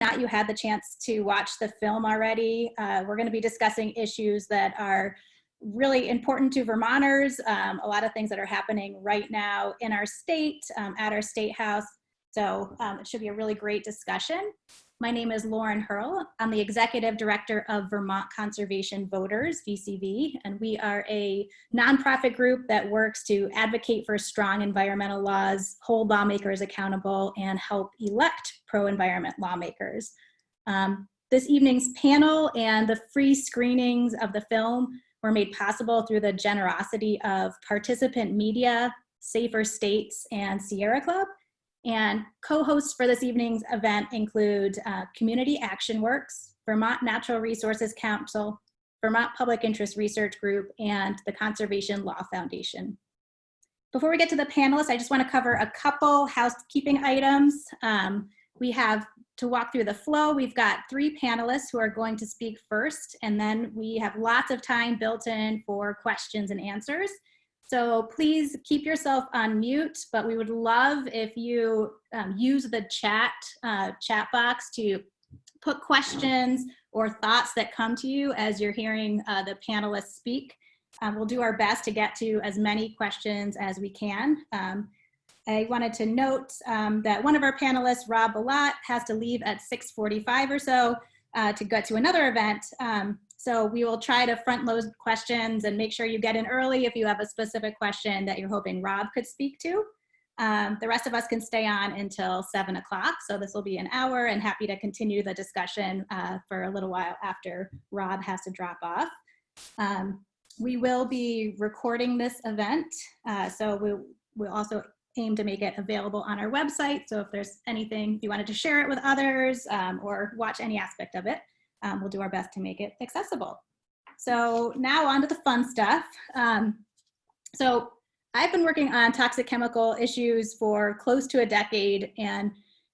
not you had the chance to watch the film already, we're going to be discussing issues that are really important to Vermonters, a lot of things that are happening right now in our state, at our state house. So it should be a really great discussion. My name is Lauren Hierl. I'm the Executive Director of Vermont Conservation Voters, VCV, and we are a nonprofit group that works to advocate for strong environmental laws, hold lawmakers accountable, and help elect pro-environment lawmakers. This evening's panel and the free screenings of the film were made possible through the generosity of participant media, Safer States, and Sierra Club. And co-hosts for this evening's event include Community Action Works, Vermont Natural Resources Council, Vermont Public Interest Research Group, and the Conservation Law Foundation. Before we get to the panelists, I just want to cover a couple housekeeping items. We have to walk through the flow. We've got 3 panelists who are going to speak first, and then we have lots of time built in for questions and answers. So please keep yourself on mute, but we would love if you use the chat box to put questions or thoughts that come to you as you're hearing the panelists speak. We'll do our best to get to as many questions as we can. I wanted to note that one of our panelists, Rob Bilott, has to leave at 6:45 or so to get to another event. So we will try to front load questions and make sure you get in early if you have a specific question that you're hoping Rob could speak to. The rest of us can stay on until 7 o'clock. So this will be an hour, and happy to continue the discussion for a little while after Rob has to drop off. We will be recording this event. So we'll also aim to make it available on our website. So if there's anything, if you wanted to share it with others or watch any aspect of it, we'll do our best to make it accessible. So now on to the fun stuff. So I've been working on toxic chemical issues for close to a decade, and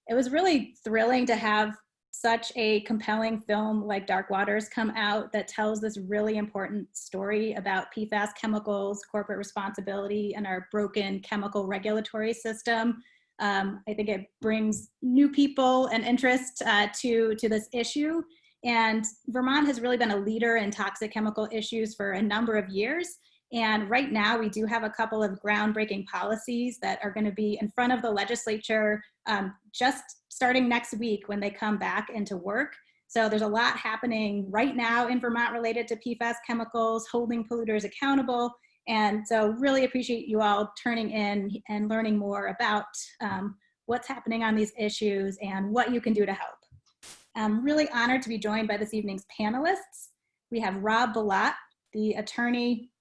it was really thrilling to have such a compelling film like Dark Waters come out that tells this really important story about PFAS chemicals, corporate responsibility, and our broken chemical regulatory system. I think it brings new people and interest to this issue. And Vermont has really been a leader in toxic chemical issues for a number of years. And right now we do have a couple of groundbreaking policies that are going to be in front of the legislature just starting next week when they come back into work. So there's a lot happening right now in Vermont related to PFAS chemicals, holding polluters accountable. And so really appreciate you all turning in and learning more about what's happening on these issues and what you can do to help. I'm really honored to be joined by this evening's panelists. We have Rob Bilott, the attorney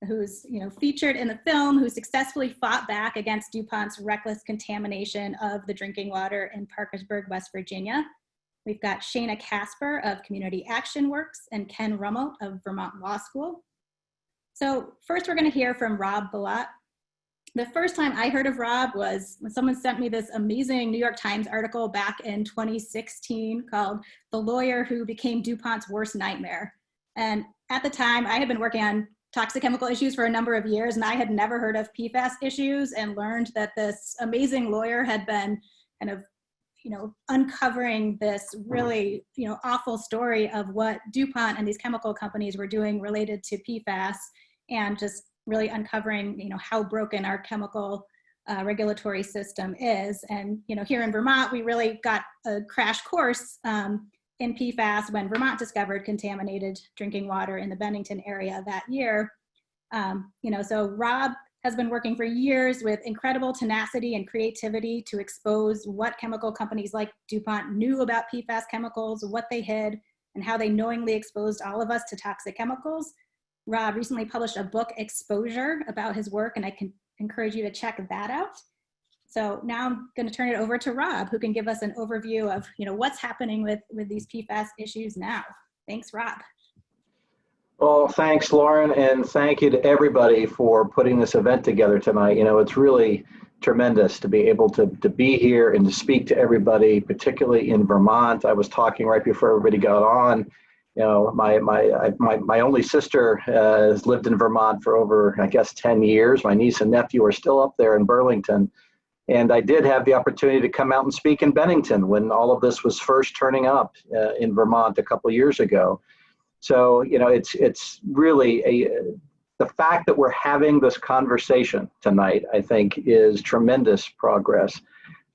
who's featured in the film, who successfully fought back against DuPont's reckless contamination of the drinking water in Parkersburg, West Virginia. We've got Shaina Kasper of Community Action Works and Ken Rumelt of Vermont Law School. So first we're going to hear from Rob Bilott. The first time I heard of Rob was when someone sent me this amazing New York Times article back in 2016 called "The Lawyer Who Became DuPont's Worst Nightmare." And at the time, I had been working on toxic chemical issues for a number of years, and I had never heard of PFAS issues, and learned that this amazing lawyer had been kind of, uncovering this really, awful story of what DuPont and these chemical companies were doing related to PFAS, and just really uncovering, how broken our chemical regulatory system is. And, here in Vermont, we really got a crash course in PFAS when Vermont discovered contaminated drinking water in the Bennington area that year. So Rob has been working for years with incredible tenacity and creativity to expose what chemical companies like DuPont knew about PFAS chemicals, what they hid, and how they knowingly exposed all of us to toxic chemicals. Rob recently published a book, Exposure, about his work, and I can encourage you to check that out. So now I'm going to turn it over to Rob, who can give us an overview of what's happening with these PFAS issues now. Thanks, Rob. Well, thanks, Lauren, and thank you to everybody for putting this event together tonight. It's really tremendous to be able to be here and to speak to everybody, particularly in Vermont. I was talking right before everybody got on. My only sister has lived in Vermont for over, I guess, 10 years. My niece and nephew are still up there in Burlington. And I did have the opportunity to come out and speak in Bennington when all of this was first turning up in Vermont a couple of years ago. So, it's really the fact that we're having this conversation tonight, I think, is tremendous progress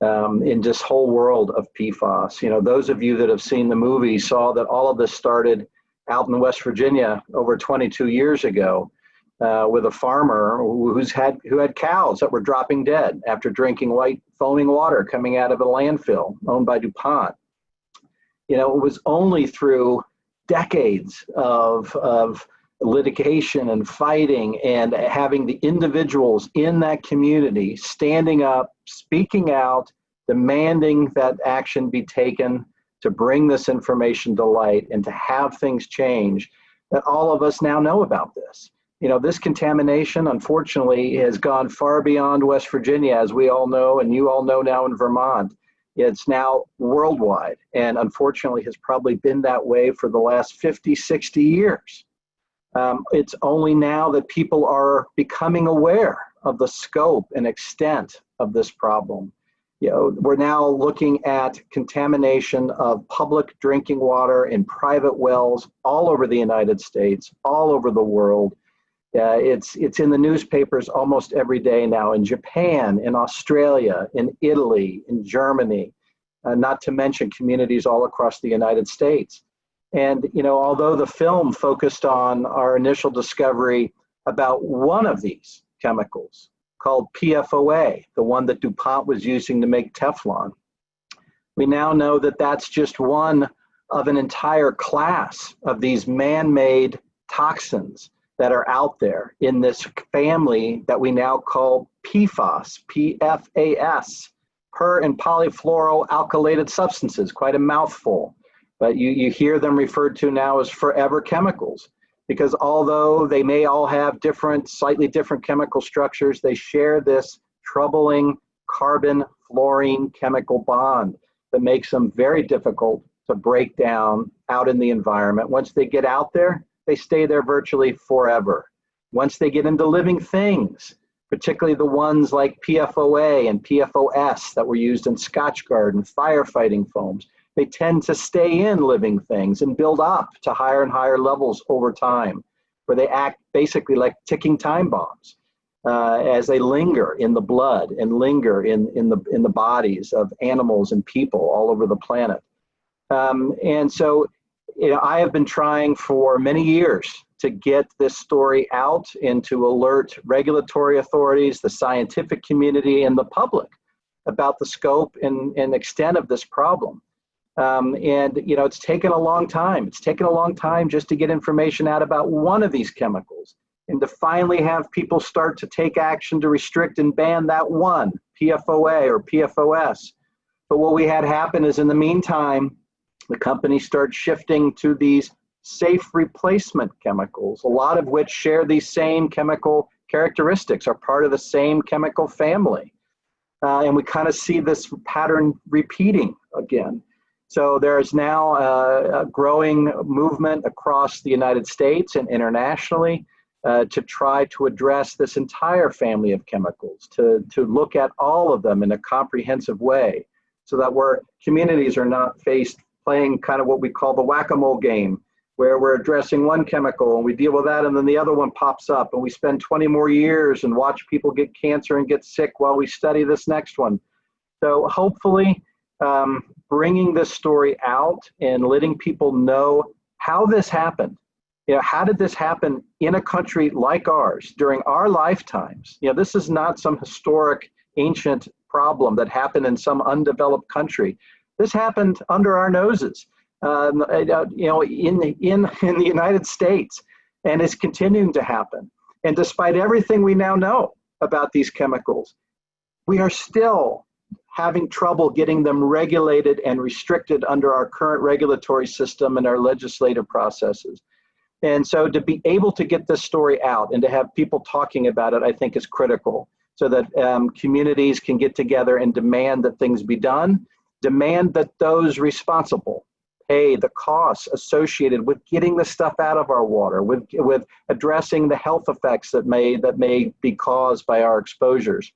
in this whole world of PFAS. Those of you that have seen the movie saw that all of this started out in West Virginia over 22 years ago with a farmer who had cows that were dropping dead after drinking white foaming water coming out of a landfill owned by DuPont. It was only through decades of litigation and fighting and having the individuals in that community standing up, speaking out, demanding that action be taken to bring this information to light and to have things change, that all of us now know about this. This contamination, unfortunately, has gone far beyond West Virginia, as we all know, and you all know now in Vermont. It's now worldwide, and unfortunately has probably been that way for the last 50, 60 years. It's only now that people are becoming aware of the scope and extent of this problem. We're now looking at contamination of public drinking water in private wells all over the United States, all over the world. It's in the newspapers almost every day now in Japan, in Australia, in Italy, in Germany, not to mention communities all across the United States. And, although the film focused on our initial discovery about one of these chemicals called PFOA, the one that DuPont was using to make Teflon, we now know that that's just one of an entire class of these man-made toxins that are out there in this family that we now call PFAS, PFAS, per and polyfluoroalkylated substances, quite a mouthful. But you hear them referred to now as forever chemicals, because although they may all have slightly different chemical structures, they share this troubling carbon-fluorine chemical bond that makes them very difficult to break down out in the environment. Once they get out there, they stay there virtually forever. Once they get into living things, particularly the ones like PFOA and PFOS that were used in Scotchgard and firefighting foams, they tend to stay in living things and build up to higher and higher levels over time, where they act basically like ticking time bombs as they linger in the blood and linger in the bodies of animals and people all over the planet. And so, I have been trying for many years to get this story out and to alert regulatory authorities, the scientific community, and the public about the scope and extent of this problem. It's taken a long time. It's taken a long time just to get information out about one of these chemicals and to finally have people start to take action to restrict and ban that one, PFOA or PFOS. But what we had happen is in the meantime, the companies start shifting to these safe replacement chemicals, a lot of which share these same chemical characteristics, are part of the same chemical family. And we kind of see this pattern repeating again. So there's now a growing movement across the United States and internationally to try to address this entire family of chemicals, to look at all of them in a comprehensive way so that where communities are not playing kind of what we call the whack-a-mole game, where we're addressing one chemical and we deal with that and then the other one pops up and we spend 20 more years and watch people get cancer and get sick while we study this next one. So hopefully bringing this story out and letting people know how this happened. How did this happen in a country like ours during our lifetimes? This is not some historic ancient problem that happened in some undeveloped country. This happened under our noses, in the United States, and it's continuing to happen. And despite everything we now know about these chemicals, we are still having trouble getting them regulated and restricted under our current regulatory system and our legislative processes. And so to be able to get this story out and to have people talking about it, I think is critical, so that communities can get together and demand that things be done. Demand that those responsible pay the costs associated with getting the stuff out of our water, with addressing the health effects that may be caused by our exposures.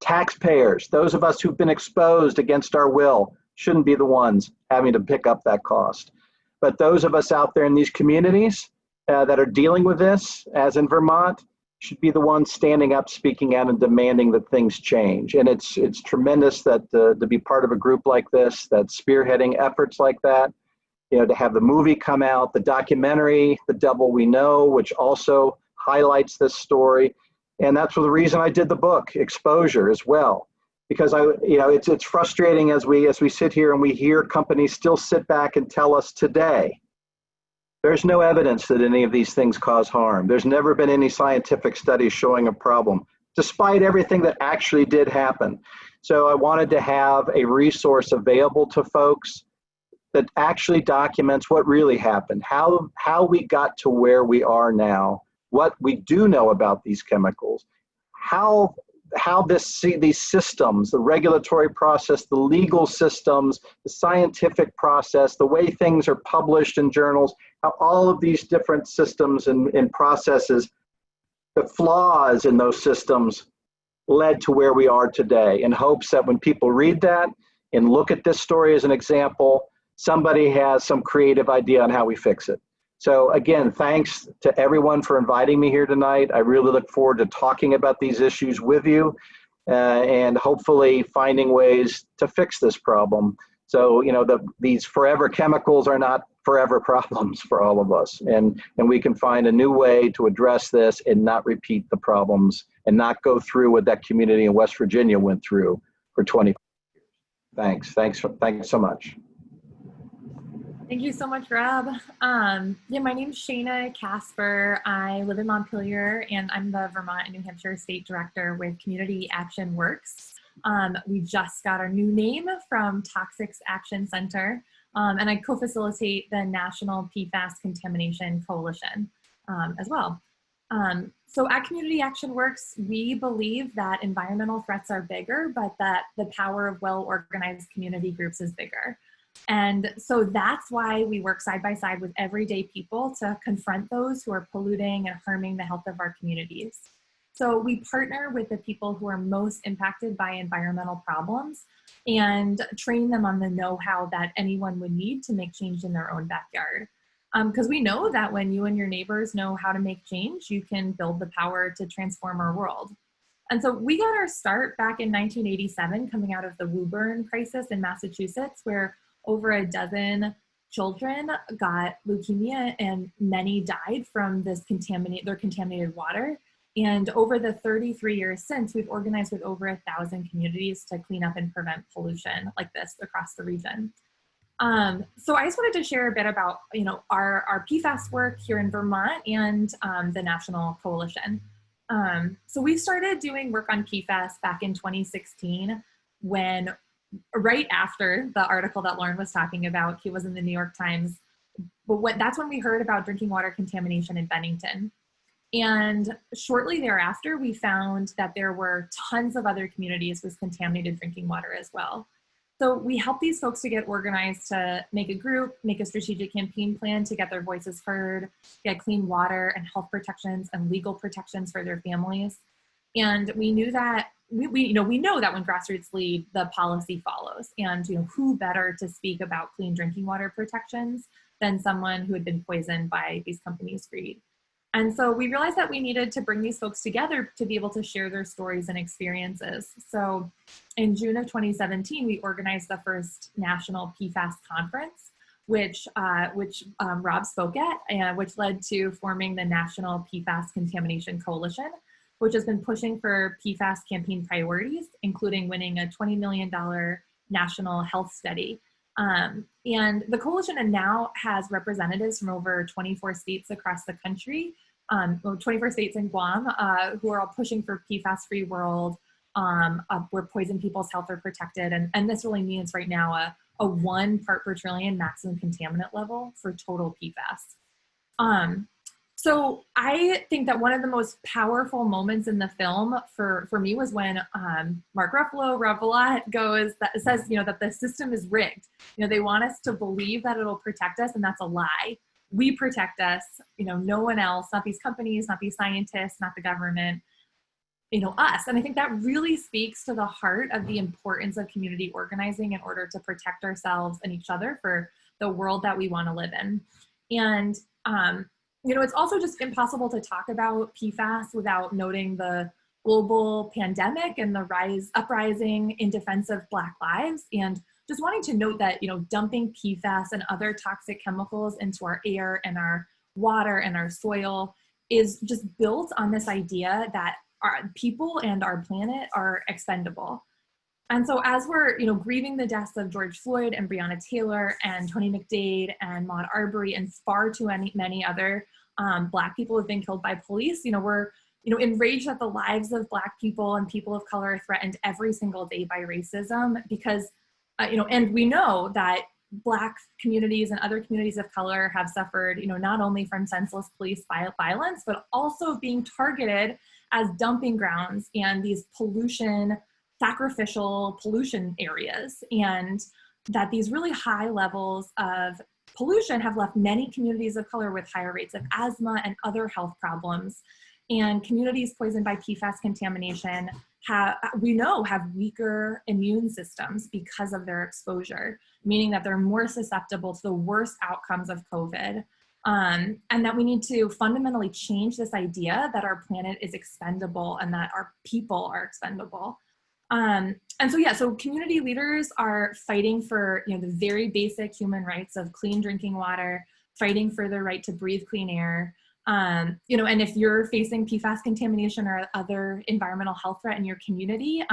Taxpayers, those of us who've been exposed against our will, shouldn't be the ones having to pick up that cost. But those of us out there in these communities that are dealing with this, as in Vermont, should be the ones standing up, speaking out, and demanding that things change. And it's tremendous that to be part of a group like this, that's spearheading efforts like that. You know, to have the movie come out, the documentary, The Devil We Know, which also highlights this story. And that's for the reason I did the book, Exposure, as well. Because it's frustrating as we sit here and we hear companies still sit back and tell us today, there's no evidence that any of these things cause harm. There's never been any scientific studies showing a problem, despite everything that actually did happen. So I wanted to have a resource available to folks that actually documents what really happened, how we got to where we are now, what we do know about these chemicals, how these systems, the regulatory process, the legal systems, the scientific process, the way things are published in journals, how all of these different systems and processes, the flaws in those systems led to where we are today, in hopes that when people read that and look at this story as an example, somebody has some creative idea on how we fix it. So again, thanks to everyone for inviting me here tonight. I really look forward to talking about these issues with you and hopefully finding ways to fix this problem. So, these forever chemicals are not forever problems for all of us. And we can find a new way to address this and not repeat the problems and not go through what that community in West Virginia went through for 20 years. Thanks so much. Thank you so much, Rob. My name's Shaina Kasper. I live in Montpelier, and I'm the Vermont and New Hampshire State Director with Community Action Works. We just got our new name from Toxics Action Center, and I co-facilitate the National PFAS Contamination Coalition as well. So at Community Action Works, we believe that environmental threats are bigger, but that the power of well-organized community groups is bigger. And so that's why we work side by side with everyday people to confront those who are polluting and harming the health of our communities. So we partner with the people who are most impacted by environmental problems and train them on the know-how that anyone would need to make change in their own backyard. Because we know that when you and your neighbors know how to make change, you can build the power to transform our world. And so we got our start back in 1987, coming out of the Woburn crisis in Massachusetts, where over a dozen children got leukemia and many died from their contaminated water. And over the 33 years since, we've organized with over 1,000 communities to clean up and prevent pollution like this across the region. So I just wanted to share a bit about our PFAS work here in Vermont and the National Coalition. So we started doing work on PFAS back in 2016 when right after the article that Lauren was talking about, he was in the New York Times, but that's when we heard about drinking water contamination in Bennington. And shortly thereafter, we found that there were tons of other communities with contaminated drinking water as well. So we helped these folks to get organized to make a group, make a strategic campaign plan to get their voices heard, get clean water and health protections and legal protections for their families. And we knew that we know that when grassroots lead, the policy follows. And who better to speak about clean drinking water protections than someone who had been poisoned by these companies' greed. And so we realized that we needed to bring these folks together to be able to share their stories and experiences. So in June of 2017, we organized the first national PFAS conference, which Rob spoke at, which led to forming the National PFAS Contamination Coalition, which has been pushing for PFAS campaign priorities, including winning a $20 million national health study. And the coalition now has representatives from over 24 states across the country, 24 states in Guam, who are all pushing for PFAS-free world, where poison people's health are protected. And this really means right now a 1 part per trillion maximum contaminant level for total PFAS. So I think that one of the most powerful moments in the film for me was when Mark Ruffalo, Rob Bilott says, that the system is rigged. They want us to believe that it'll protect us, and that's a lie. We protect us, no one else, not these companies, not these scientists, not the government. us. And I think that really speaks to the heart of the importance of community organizing in order to protect ourselves and each other for the world that we want to live in. And, it's also just impossible to talk about PFAS without noting the global pandemic and the uprising in defense of Black lives. And just wanting to note that, dumping PFAS and other toxic chemicals into our air and our water and our soil is just built on this idea that our people and our planet are expendable. And so as we're, grieving the deaths of George Floyd and Breonna Taylor and Tony McDade and Ahmaud Arbery and far too many other Black people who've been killed by police, we're, enraged that the lives of Black people and people of color are threatened every single day by racism because, and we know that Black communities and other communities of color have suffered, not only from senseless police violence, but also being targeted as dumping grounds and these sacrificial pollution areas. And that these really high levels of pollution have left many communities of color with higher rates of asthma and other health problems. And communities poisoned by PFAS contamination have weaker immune systems because of their exposure, meaning that they're more susceptible to the worst outcomes of COVID. And that we need to fundamentally change this idea that our planet is expendable and that our people are expendable. So community leaders are fighting for, the very basic human rights of clean drinking water, fighting for the right to breathe clean air. And if you're facing PFAS contamination or other environmental health threat in your community,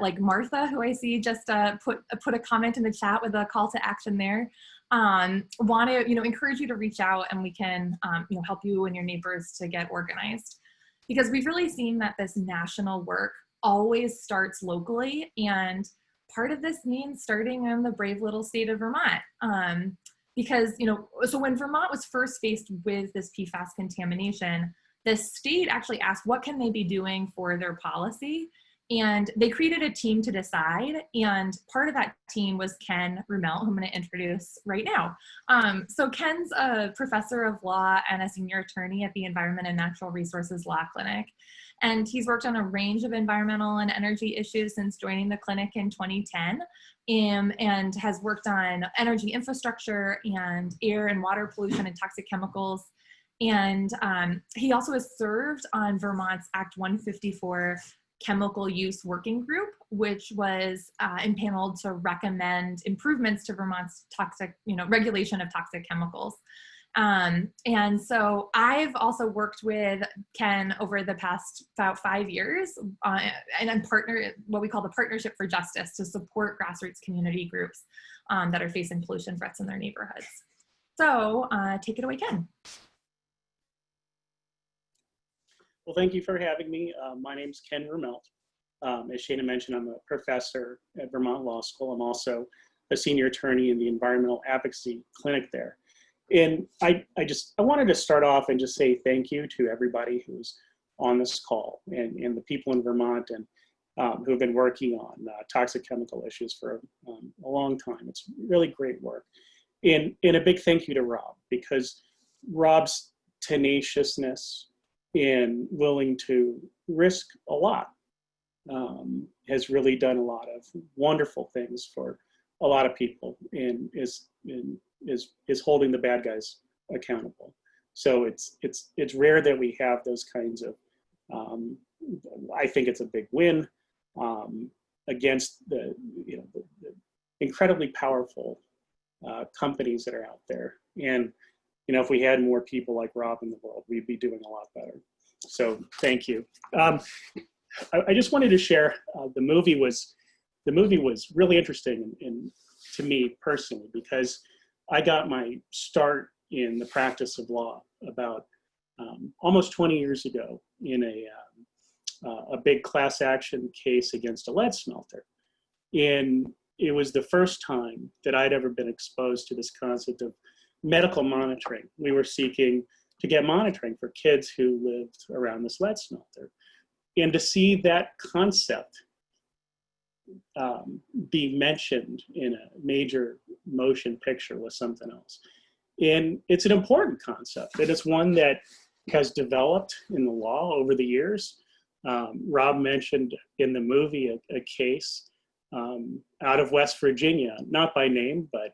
like Martha, who I see just put a comment in the chat with a call to action there, want to encourage you to reach out and we can help you and your neighbors to get organized, because we've really seen that this national work always starts locally, and part of this means starting in the brave little state of Vermont. Because, so when Vermont was first faced with this PFAS contamination, the state actually asked what can they be doing for their policy? And they created a team to decide. And part of that team was Ken Rumelt, who I'm going to introduce right now. So Ken's a professor of law and a senior attorney at the Environment and Natural Resources Law Clinic. And he's worked on a range of environmental and energy issues since joining the clinic in 2010, and has worked on energy infrastructure and air and water pollution and toxic chemicals. And he also has served on Vermont's Act 154 Chemical Use Working Group, which was impaneled to recommend improvements to Vermont's regulation of toxic chemicals. And so I've also worked with Ken over the past about 5 years, and I'm what we call the Partnership for Justice, to support grassroots community groups that are facing pollution threats in their neighborhoods. So take it away, Ken. Well, thank you for having me. My name's Ken Rumelt. As Shaina mentioned, I'm a professor at Vermont Law School. I'm also a senior attorney in the Environmental Advocacy Clinic there. And I wanted to start off and just say thank you to everybody who's on this call and the people in Vermont and who have been working on toxic chemical issues for a long time. It's really great work. And a big thank you to Rob, because Rob's tenaciousness in willing to risk a lot has really done a lot of wonderful things for a lot of people and is holding the bad guys accountable. So it's rare that we have those kinds of, I think it's a big win against the incredibly powerful companies that are out there. And if we had more people like Rob in the world, we'd be doing a lot better. So thank you. I just wanted to share, the movie was really interesting to me personally, because I got my start in the practice of law about almost 20 years ago in a big class action case against a lead smelter. And it was the first time that I'd ever been exposed to this concept of medical monitoring. We were seeking to get monitoring for kids who lived around this lead smelter. And to see that concept be mentioned in a major motion picture was something else. And it's an important concept, and it's one that has developed in the law over the years. Rob mentioned in the movie a case out of West Virginia, not by name, but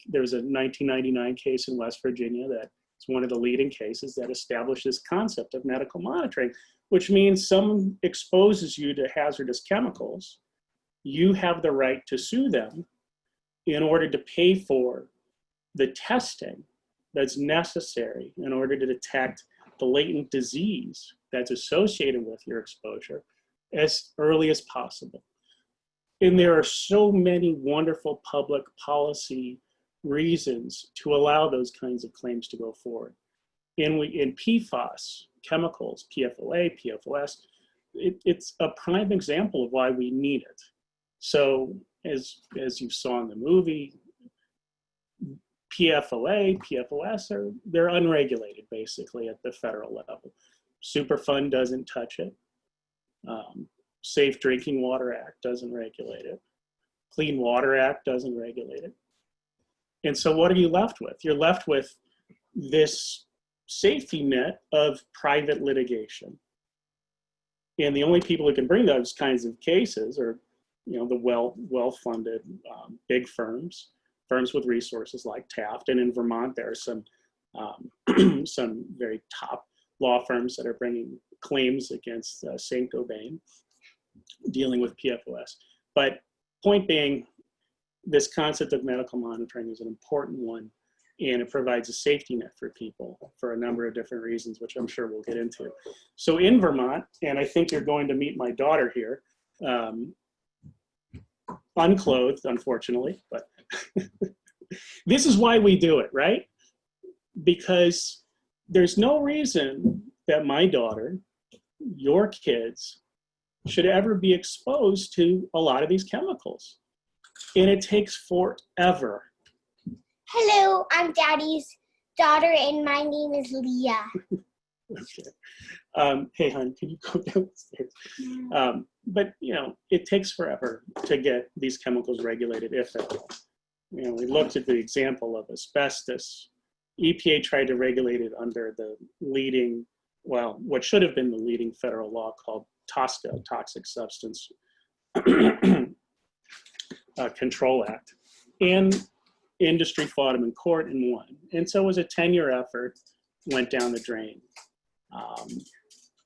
there was a 1999 case in West Virginia that is one of the leading cases that established this concept of medical monitoring, which means someone exposes you to hazardous chemicals, you have the right to sue them in order to pay for the testing that's necessary in order to detect the latent disease that's associated with your exposure as early as possible. And there are so many wonderful public policy reasons to allow those kinds of claims to go forward. In PFAS, chemicals, PFOA, PFOS, it's a prime example of why we need it. So as you saw in the movie, PFOA, PFOS, they're unregulated basically at the federal level. Superfund doesn't touch it. Safe Drinking Water Act doesn't regulate it. Clean Water Act doesn't regulate it. And so what are you left with? You're left with this safety net of private litigation. And the only people who can bring those kinds of cases are, the well-funded big firms with resources like Taft. And in Vermont, there are some very top law firms that are bringing claims against Saint-Gobain dealing with PFOS. But point being, this concept of medical monitoring is an important one, and it provides a safety net for people for a number of different reasons, which I'm sure we'll get into. So in Vermont, and I think you're going to meet my daughter here, unclothed, unfortunately, but this is why we do it, right? Because there's no reason that my daughter, your kids, should ever be exposed to a lot of these chemicals. And it takes forever. Hello, I'm Daddy's daughter, and my name is Leah. Okay. Hey, hon, can you go downstairs? But, it takes forever to get these chemicals regulated, if at all. We looked at the example of asbestos. EPA tried to regulate it under the leading, what should have been the leading federal law called TSCA, Toxic Substance Control Act. And industry fought them in court and won. And so it was a 10-year effort, went down the drain.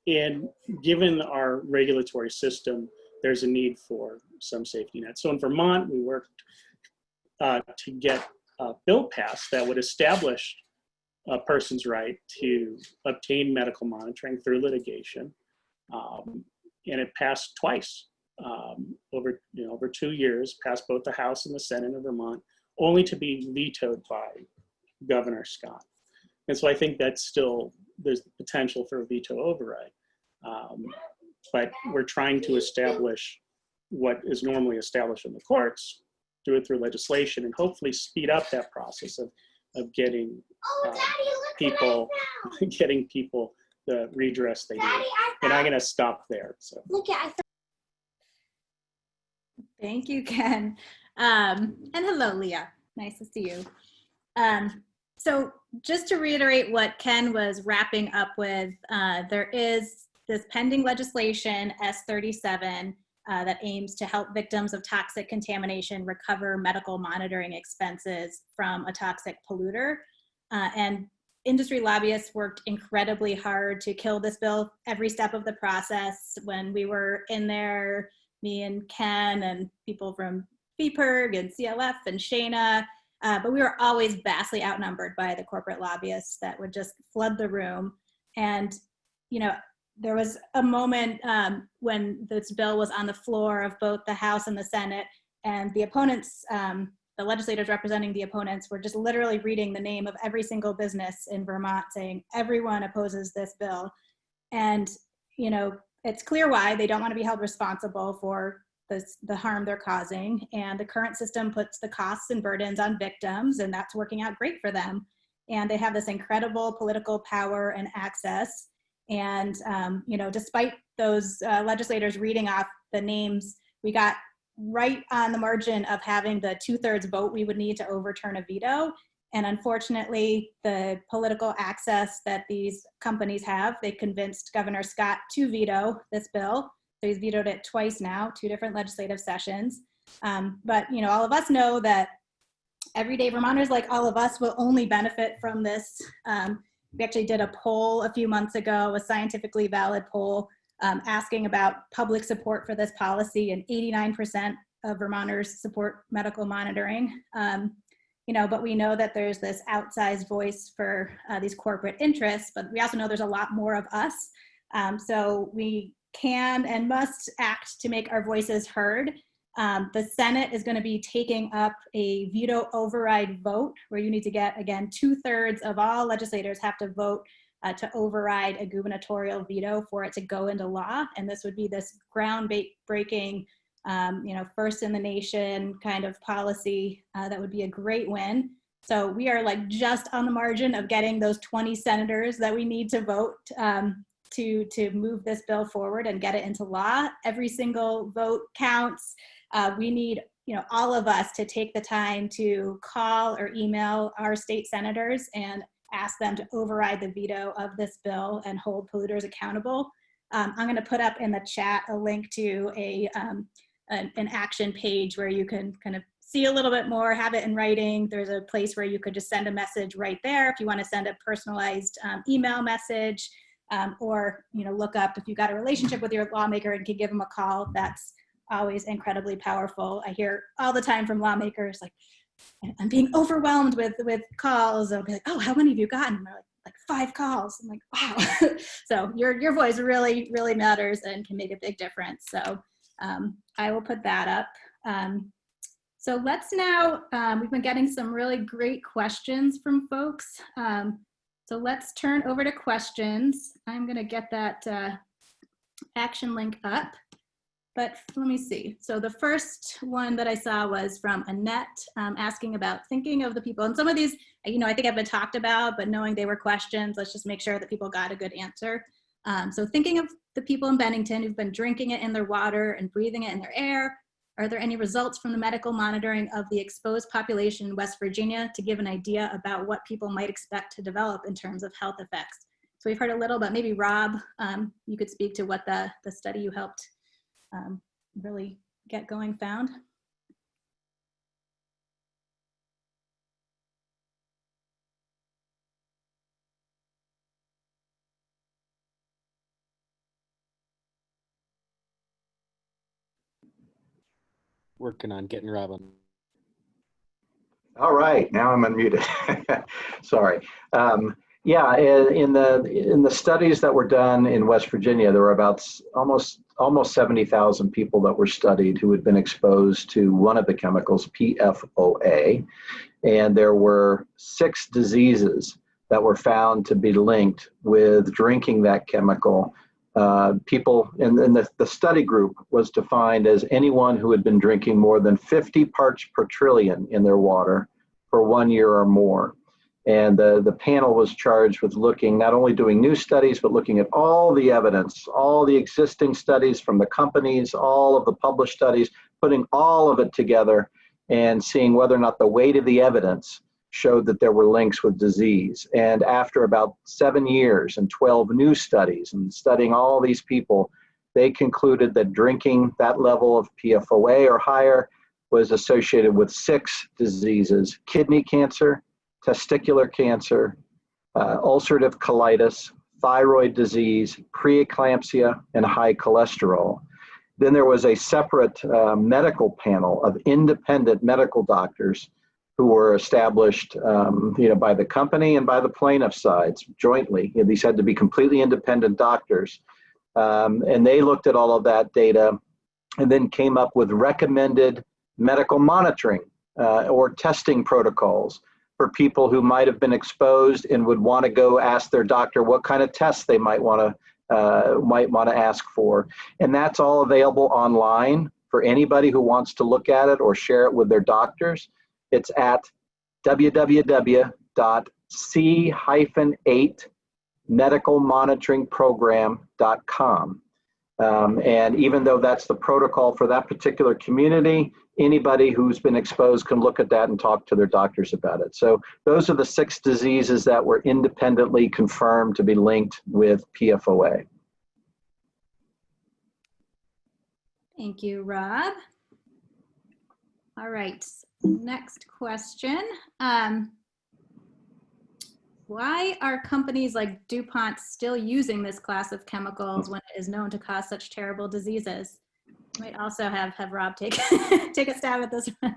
And given our regulatory system, there's a need for some safety net. So in Vermont, we worked to get a bill passed that would establish a person's right to obtain medical monitoring through litigation. And it passed twice over 2 years, passed both the House and the Senate of Vermont, only to be vetoed by Governor Scott. And so I think that's still, there's the potential for a veto override. But we're trying to establish what is normally established in the courts, do it through legislation, and hopefully speed up that process of getting people the redress they need. And I'm going to stop there. So. Thank you, Ken. And hello, Leah. Nice to see you. So just to reiterate what Ken was wrapping up with, there is this pending legislation, S37, that aims to help victims of toxic contamination recover medical monitoring expenses from a toxic polluter. And industry lobbyists worked incredibly hard to kill this bill every step of the process. When we were in there, me and Ken and people from VPIRG and CLF and Shaina, but we were always vastly outnumbered by the corporate lobbyists that would just flood the room. And, there was a moment when this bill was on the floor of both the House and the Senate, and the opponents, the legislators representing the opponents, were just literally reading the name of every single business in Vermont, saying everyone opposes this bill. And, it's clear why. They don't want to be held responsible for the harm they're causing. And the current system puts the costs and burdens on victims, and that's working out great for them. And they have this incredible political power and access. And, despite those legislators reading off the names, we got right on the margin of having the 2/3 vote we would need to overturn a veto. And unfortunately, the political access that these companies have, they convinced Governor Scott to veto this bill. So he's vetoed it twice now, 2 different legislative sessions. But all of us know that everyday Vermonters, like all of us, will only benefit from this. We actually did a poll a few months ago, a scientifically valid poll, asking about public support for this policy, and 89% of Vermonters support medical monitoring. But we know that there's this outsized voice for these corporate interests, but we also know there's a lot more of us. So we can and must act to make our voices heard. The Senate is going to be taking up a veto override vote, where you need to get, again, 2/3 of all legislators have to vote to override a gubernatorial veto for it to go into law. And this would be this groundbreaking, first in the nation kind of policy that would be a great win. So we are like just on the margin of getting those 20 senators that we need to vote to move this bill forward and get it into law. Every single vote counts. We need all of us to take the time to call or email our state senators and ask them to override the veto of this bill and hold polluters accountable. I'm going to put up in the chat a link to an action page where you can kind of see a little bit more, have it in writing. There's a place where you could just send a message right there if you want to send a personalized email message, or look up if you've got a relationship with your lawmaker and can give them a call. That's always incredibly powerful. I hear all the time from lawmakers, like, I'm being overwhelmed with calls. I'll be like, oh, how many have you gotten? And they're like 5 calls. I'm like, wow. So your voice really, really matters and can make a big difference. So I will put that up. So let's now, we've been getting some really great questions from folks. So let's turn over to questions. I'm gonna get that action link up. But let me see. So the first one that I saw was from Annette, asking about thinking of the people. And some of these, I think have been talked about, but knowing they were questions, let's just make sure that people got a good answer. So thinking of the people in Bennington who've been drinking it in their water and breathing it in their air, are there any results from the medical monitoring of the exposed population in West Virginia to give an idea about what people might expect to develop in terms of health effects? So we've heard a little, but maybe Rob, you could speak to what the study you helped really get going found. Working on getting Rob on. All right, now I'm unmuted. Sorry. Yeah, in the studies that were done in West Virginia, there were about almost 70,000 people that were studied who had been exposed to one of the chemicals, PFOA, and there were 6 diseases that were found to be linked with drinking that chemical. People in the study group was defined as anyone who had been drinking more than 50 parts per trillion in their water for 1 year or more. And the panel was charged with looking, not only doing new studies, but looking at all the evidence, all the existing studies from the companies, all of the published studies, putting all of it together and seeing whether or not the weight of the evidence showed that there were links with disease. And after about 7 years and 12 new studies and studying all these people, they concluded that drinking that level of PFOA or higher was associated with 6 diseases: kidney cancer, testicular cancer, ulcerative colitis, thyroid disease, preeclampsia, and high cholesterol. Then there was a separate medical panel of independent medical doctors who were established by the company and by the plaintiff sides jointly. These had to be completely independent doctors. And they looked at all of that data and then came up with recommended medical monitoring or testing protocols for people who might have been exposed and would want to go ask their doctor what kind of tests they might want to ask for. And that's all available online for anybody who wants to look at it or share it with their doctors. It's at www.c-8medicalmonitoringprogram.com. And even though that's the protocol for that particular community, anybody who's been exposed can look at that and talk to their doctors about it. So those are the 6 diseases that were independently confirmed to be linked with PFOA. Thank you, Rob. All right, next question. Why are companies like DuPont still using this class of chemicals when it is known to cause such terrible diseases? You might also have Rob take, take a stab at this one.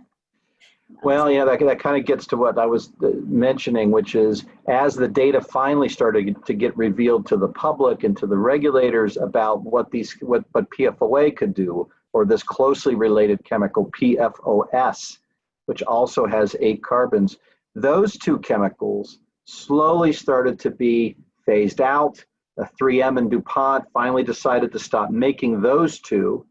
Well, yeah, that kind of gets to what I was mentioning, which is as the data finally started to get revealed to the public and to the regulators about what PFOA could do, or this closely related chemical PFOS, which also has 8 carbons, those 2 chemicals slowly started to be phased out. 3M and DuPont finally decided to stop making those 2.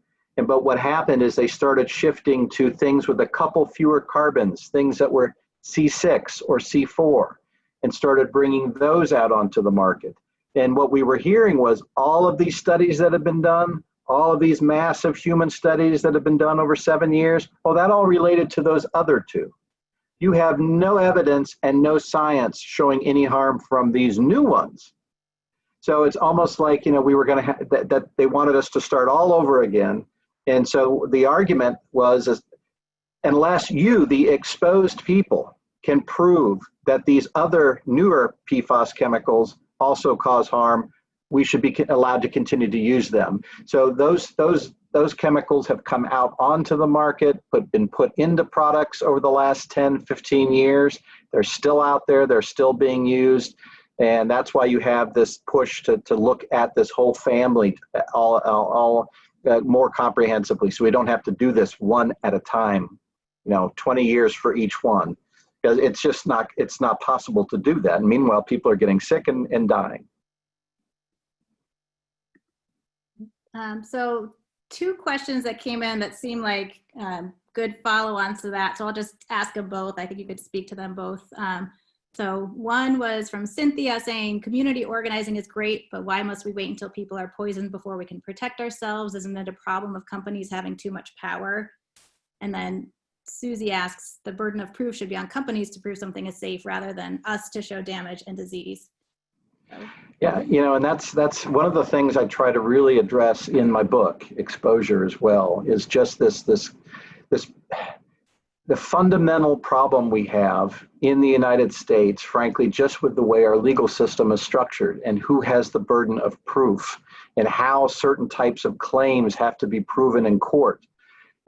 But what happened is they started shifting to things with a couple fewer carbons, things that were C6 or C4, and started bringing those out onto the market. And what we were hearing was all of these studies that have been done, all of these massive human studies that have been done over 7 years, well, that all related to those other 2. You have no evidence and no science showing any harm from these new ones. So it's almost like, we were going to that they wanted us to start all over again. And so the argument was, unless you, the exposed people, can prove that these other newer PFAS chemicals also cause harm, we should be allowed to continue to use them. So those chemicals have come out onto the market, been put into products over the last 10, 15 years. They're still out there, they're still being used. And that's why you have this push to look at this whole family all more comprehensively, so we don't have to do this one at a time, 20 years for each one, because it's not possible to do that. And meanwhile, people are getting sick and dying. So 2 questions that came in that seem like good follow-ons to that. So I'll just ask them both. I think you could speak to them both. So one was from Cynthia saying, community organizing is great, but why must we wait until people are poisoned before we can protect ourselves? Isn't it a problem of companies having too much power? And then Susie asks, the burden of proof should be on companies to prove something is safe rather than us to show damage and disease. Yeah, and that's one of the things I try to really address in my book, Exposure, as well, is just the fundamental problem we have in the United States, frankly, just with the way our legal system is structured and who has the burden of proof and how certain types of claims have to be proven in court.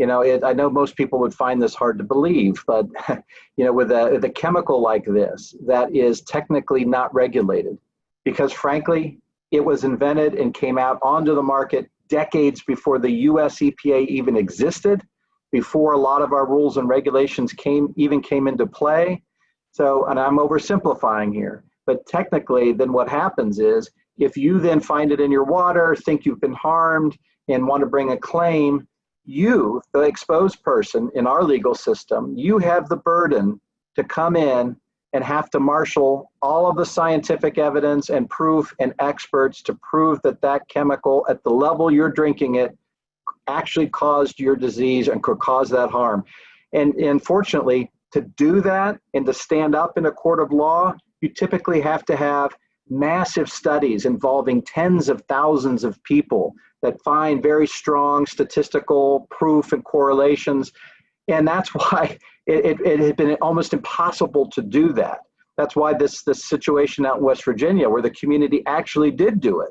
I know most people would find this hard to believe, but with a chemical like this that is technically not regulated, because frankly, it was invented and came out onto the market decades before the US EPA even existed, before a lot of our rules and regulations came into play. So, and I'm oversimplifying here, but technically then what happens is, if you then find it in your water, think you've been harmed, and want to bring a claim, you, the exposed person in our legal system, you have the burden to come in and have to marshal all of the scientific evidence and proof and experts to prove that that chemical at the level you're drinking it actually caused your disease and could cause that harm. And unfortunately, to do that and to stand up in a court of law, you typically have to have massive studies involving tens of thousands of people that find very strong statistical proof and correlations. And that's why it had been almost impossible to do that. That's why this situation out in West Virginia, where the community actually did do it,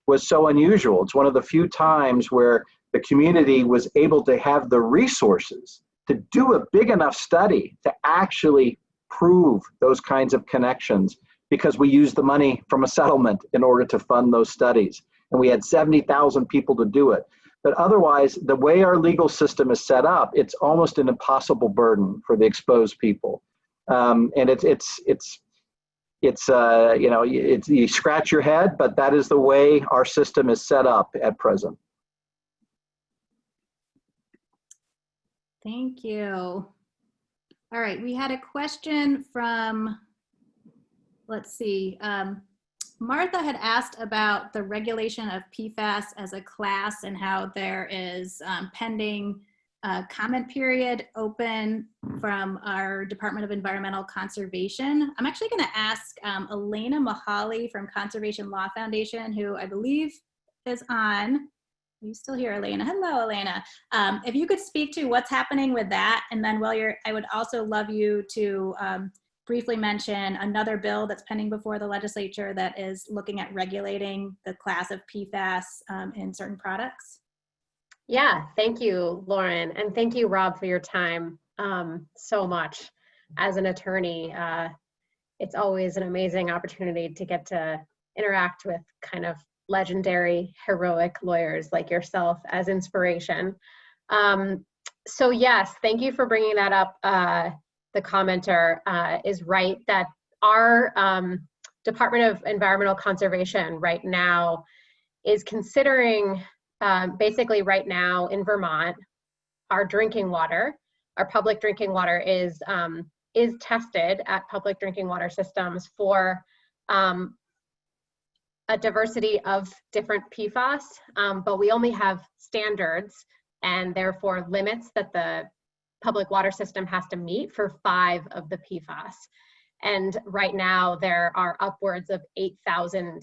was so unusual. It's one of the few times where the community was able to have the resources to do a big enough study to actually prove those kinds of connections, because we used the money from a settlement in order to fund those studies. And we had 70,000 people to do it. But otherwise, the way our legal system is set up, it's almost an impossible burden for the exposed people. And you scratch your head, but that is the way our system is set up at present. Thank you. All right, we had a question from, let's see, Martha had asked about the regulation of PFAS as a class and how there is pending comment period open from our Department of Environmental Conservation. I'm actually going to ask Elena Mihaly from Conservation Law Foundation, who I believe is on. Are you still here, Elena? Hello, Elena. If you could speak to what's happening with that, and then while you're, I would also love you to briefly mention another bill that's pending before the legislature that is looking at regulating the class of PFAS in certain products. Yeah, thank you, Lauren. And thank you, Rob, for your time so much. As an attorney, it's always an amazing opportunity to get to interact with kind of legendary, heroic lawyers like yourself as inspiration. So yes, thank you for bringing that up. The commenter is right that our Department of Environmental Conservation right now is considering, basically right now in Vermont, our drinking water, our public drinking water is tested at public drinking water systems for a diversity of different PFAS, but we only have standards and therefore limits that the public water system has to meet for 5 of the PFAS. And right now there are upwards of 8,000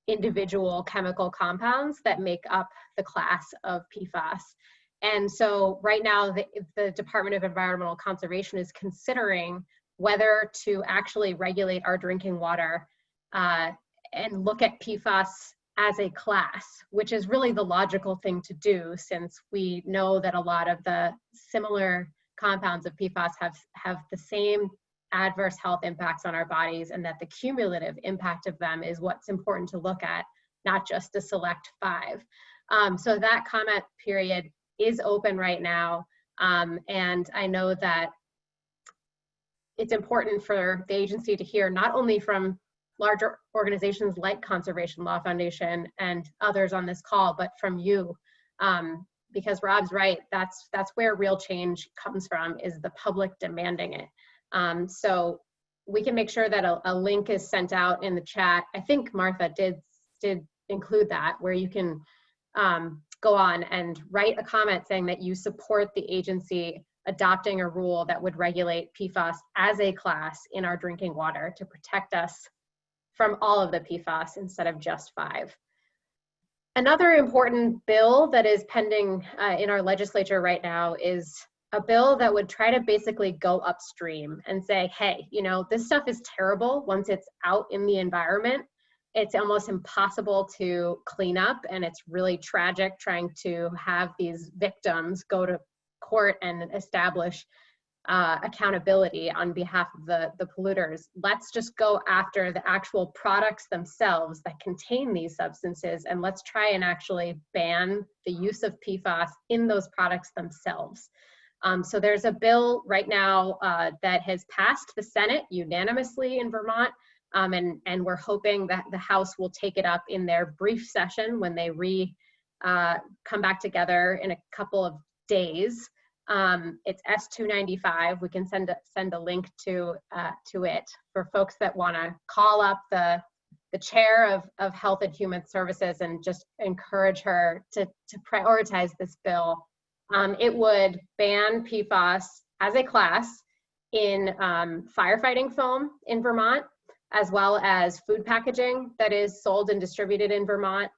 individual chemical compounds that make up the class of PFAS. And so right now the Department of Environmental Conservation is considering whether to actually regulate our drinking water and look at PFAS as a class, which is really the logical thing to do, since we know that a lot of the similar compounds of PFAS have the same adverse health impacts on our bodies, and that the cumulative impact of them is what's important to look at, not just the select 5. So that comment period is open right now, and I know that it's important for the agency to hear not only from larger organizations like Conservation Law Foundation and others on this call, but from you, because Rob's right, that's where real change comes from, is the public demanding it. So we can make sure that a link is sent out in the chat. I think Martha did include that, where you can go on and write a comment saying that you support the agency adopting a rule that would regulate PFAS as a class in our drinking water to protect us from all of the PFAS instead of just 5. Another important bill that is pending in our legislature right now is a bill that would try to basically go upstream and say, hey, you know, this stuff is terrible once it's out in the environment. It's almost impossible to clean up, and it's really tragic trying to have these victims go to court and establish accountability on behalf of the polluters. Let's just go after the actual products themselves that contain these substances, and let's try and actually ban the use of PFAS in those products themselves. So there's a bill right now that has passed the Senate unanimously in Vermont, and we're hoping that the House will take it up in their brief session when they come back together in a couple of days. It's S295. We can send a link to it for folks that want to call up the chair of Health and Human Services and just encourage her to prioritize this bill. It would ban PFAS as a class in firefighting foam in Vermont, as well as food packaging that is sold and distributed in Vermont.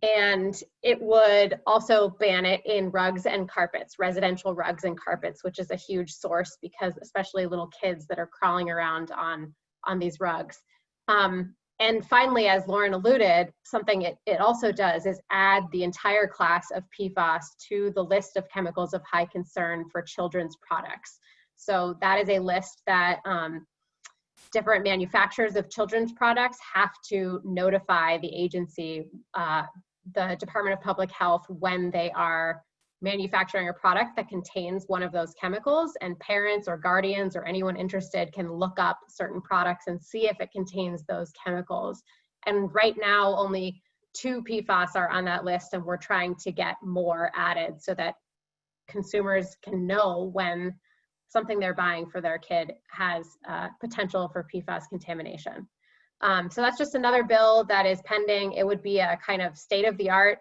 And it would also ban it in rugs and carpets, residential rugs and carpets, which is a huge source, because especially little kids that are crawling around on these rugs. And finally, as Lauren alluded, something it also does is add the entire class of PFAS to the list of chemicals of high concern for children's products. So that is a list that different manufacturers of children's products have to notify the agency, the Department of Public Health, when they are manufacturing a product that contains one of those chemicals, and parents or guardians or anyone interested can look up certain products and see if it contains those chemicals. And right now, only 2 PFAS are on that list, and we're trying to get more added so that consumers can know when something they're buying for their kid has potential for PFAS contamination. So that's just another bill that is pending. It would be a kind of state-of-the-art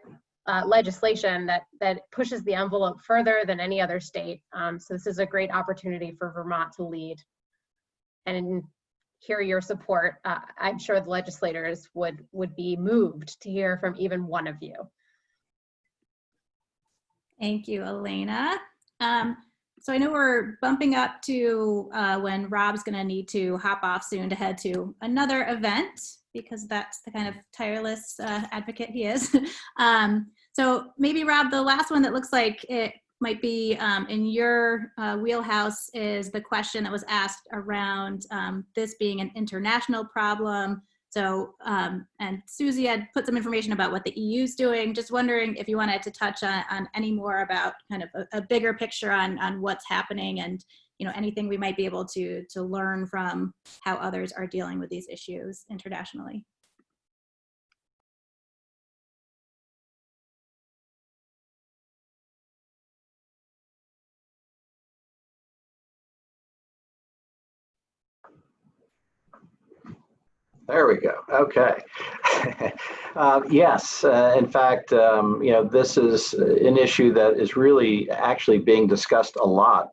legislation that pushes the envelope further than any other state. So this is a great opportunity for Vermont to lead and hear your support. I'm sure the legislators would be moved to hear from even one of you. Thank you, Elena. So I know we're bumping up to when Rob's going to need to hop off soon to head to another event, because that's the kind of tireless advocate he is. So maybe, Rob, the last one that looks like it might be in your wheelhouse is the question that was asked around this being an international problem. So, and Susie had put some information about what the EU is doing. Just wondering if you wanted to touch on any more about kind of a bigger picture on what's happening, and anything we might be able to learn from how others are dealing with these issues internationally. There we go. Okay. Yes. In fact, this is an issue that is really actually being discussed a lot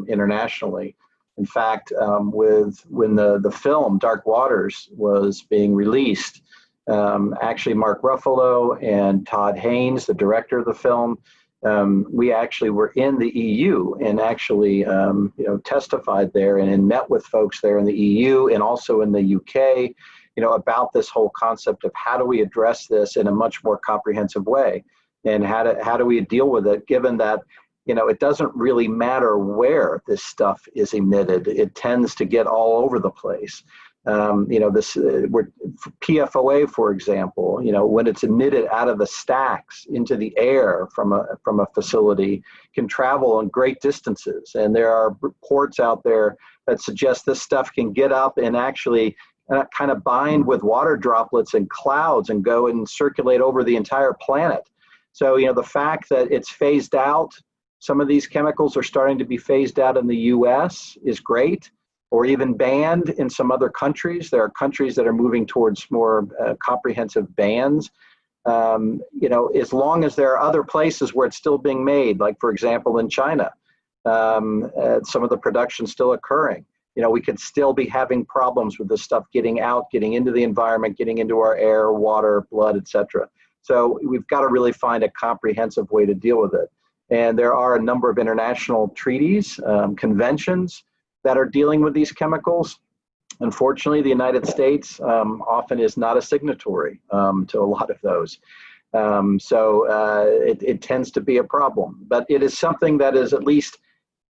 internationally. In fact, when the film Dark Waters was being released, actually Mark Ruffalo and Todd Haynes, the director of the film, we actually were in the EU and actually testified there and met with folks there in the EU and also in the UK. About this whole concept of how do we address this in a much more comprehensive way, and how do we deal with it, given that, it doesn't really matter where this stuff is emitted. It tends to get all over the place. PFOA, for example, when it's emitted out of the stacks into the air from a facility, can travel on great distances. And there are reports out there that suggest this stuff can get up and actually kind of bind with water droplets and clouds and go and circulate over the entire planet. So, the fact that it's phased out, some of these chemicals are starting to be phased out in the US is great, or even banned in some other countries. There are countries that are moving towards more comprehensive bans. As long as there are other places where it's still being made, like for example in China, some of the production still occurring. We could still be having problems with this stuff getting out, getting into the environment, getting into our air, water, blood, etc. So we've got to really find a comprehensive way to deal with it. And there are a number of international treaties, conventions that are dealing with these chemicals. Unfortunately, the United States often is not a signatory to a lot of those. It tends to be a problem. But it is something that is at least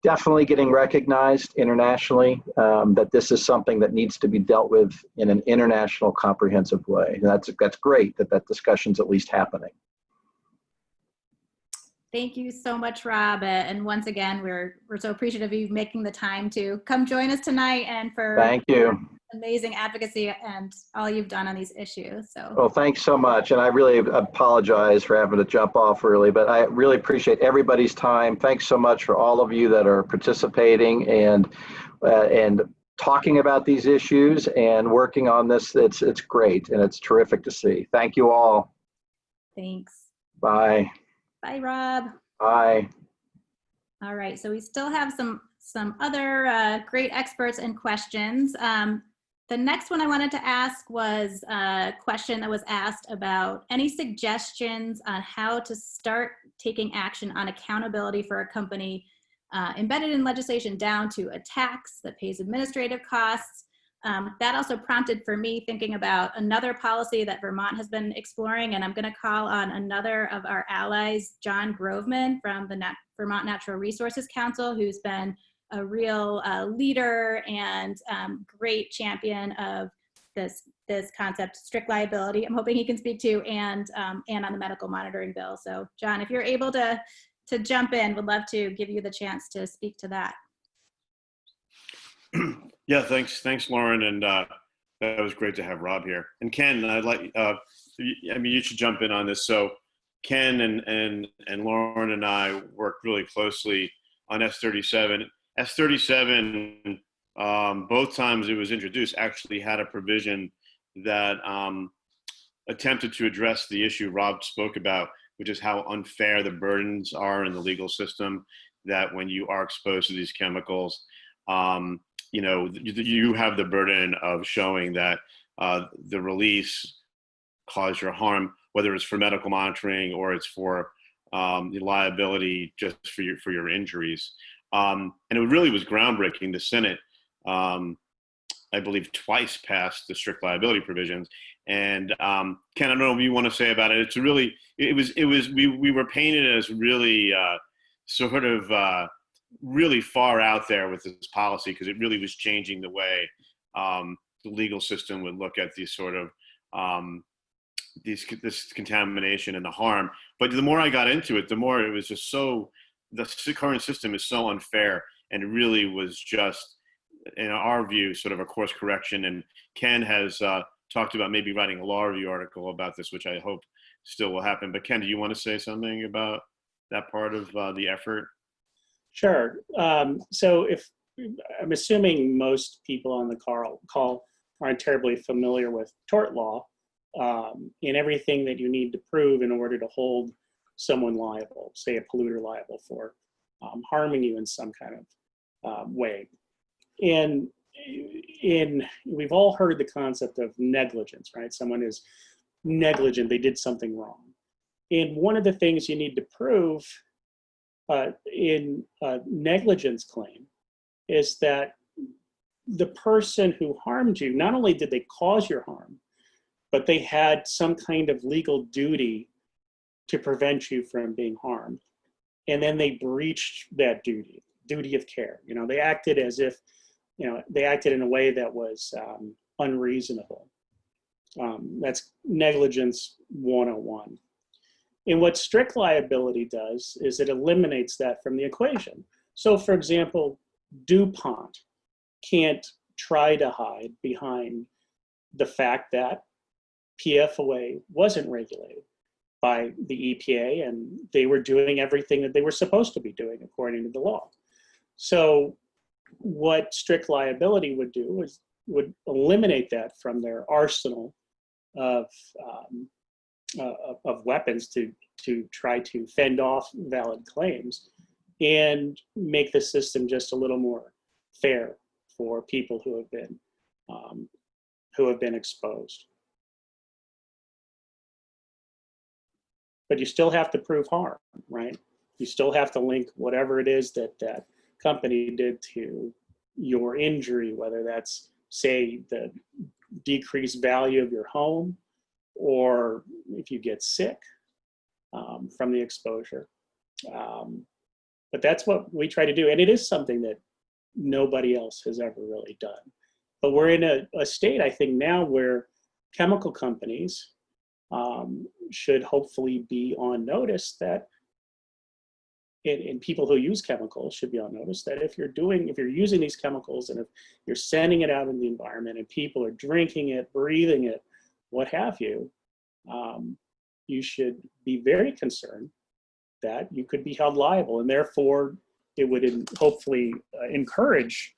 definitely getting recognized internationally, that this is something that needs to be dealt with in an international comprehensive way. And that's great that discussion's at least happening. Thank you so much, Rob. And once again, we're so appreciative of you making the time to come join us tonight, and for Thank you. Amazing advocacy and all you've done on these issues. So, well, thanks so much. And I really apologize for having to jump off early, but I really appreciate everybody's time. Thanks so much for all of you that are participating and talking about these issues and working on this. It's great, and it's terrific to see. Thank you all. thanks. Bye. Bye, Rob. Bye. All right, so we still have some other great experts and questions. The next one I wanted to ask was a question that was asked about any suggestions on how to start taking action on accountability for a company embedded in legislation down to a tax that pays administrative costs. That also prompted for me thinking about another policy that Vermont has been exploring, and I'm going to call on another of our allies, Jon Groveman from the Vermont Natural Resources Council, who's been a real leader and great champion of this concept, strict liability. I'm hoping he can speak to, and on the medical monitoring bill. So, Jon, if you're able to jump in, would love to give you the chance to speak to that. Yeah, thanks, Lauren, and that was great to have Rob here. And Ken, I'd like, you should jump in on this. So, Ken and Lauren and I worked really closely on S37. S37, both times it was introduced, actually had a provision that attempted to address the issue Rob spoke about, which is how unfair the burdens are in the legal system, that when you are exposed to these chemicals, you know, you have the burden of showing that the release caused your harm, whether it's for medical monitoring or it's for the liability just for your injuries. And it really was groundbreaking. The Senate, I believe, twice passed the strict liability provisions. And Ken, I don't know what you want to say about it. It's really, we were painted as really sort of really far out there with this policy, because it really was changing the way the legal system would look at these sort of this contamination and the harm. But the more I got into it, the more it was just so, the current system is so unfair, and it really was just, in our view, sort of a course correction. And Ken has talked about maybe writing a law review article about this, which I hope still will happen. But Ken, do you want to say something about that part of the effort? Sure. So if I'm assuming most people on the call aren't terribly familiar with tort law, and everything that you need to prove in order to hold someone liable, say a polluter liable for harming you in some kind of way. And we've all heard the concept of negligence, right? Someone is negligent, they did something wrong. And one of the things you need to prove in a negligence claim is that the person who harmed you, not only did they cause your harm, but they had some kind of legal duty to prevent you from being harmed. And then they breached that duty of care. You know, they acted as if, you know, they acted in a way that was unreasonable. That's negligence 101. And what strict liability does is it eliminates that from the equation. So for example, DuPont can't try to hide behind the fact that PFOA wasn't regulated by the EPA, and they were doing everything that they were supposed to be doing according to the law. So what strict liability would do is would eliminate that from their arsenal of weapons to try to fend off valid claims, and make the system just a little more fair for people who have been exposed. But you still have to prove harm, right? You still have to link whatever it is that that company did to your injury, whether that's, say, the decreased value of your home, or if you get sick from the exposure. But that's what we try to do. And it is something that nobody else has ever really done. But we're in a state, I think, now where chemical companies should hopefully be on notice that, and people who use chemicals should be on notice that if you're using these chemicals and if you're sending it out in the environment and people are drinking it, breathing it, what have you, you should be very concerned that you could be held liable. And therefore, it would hopefully encourage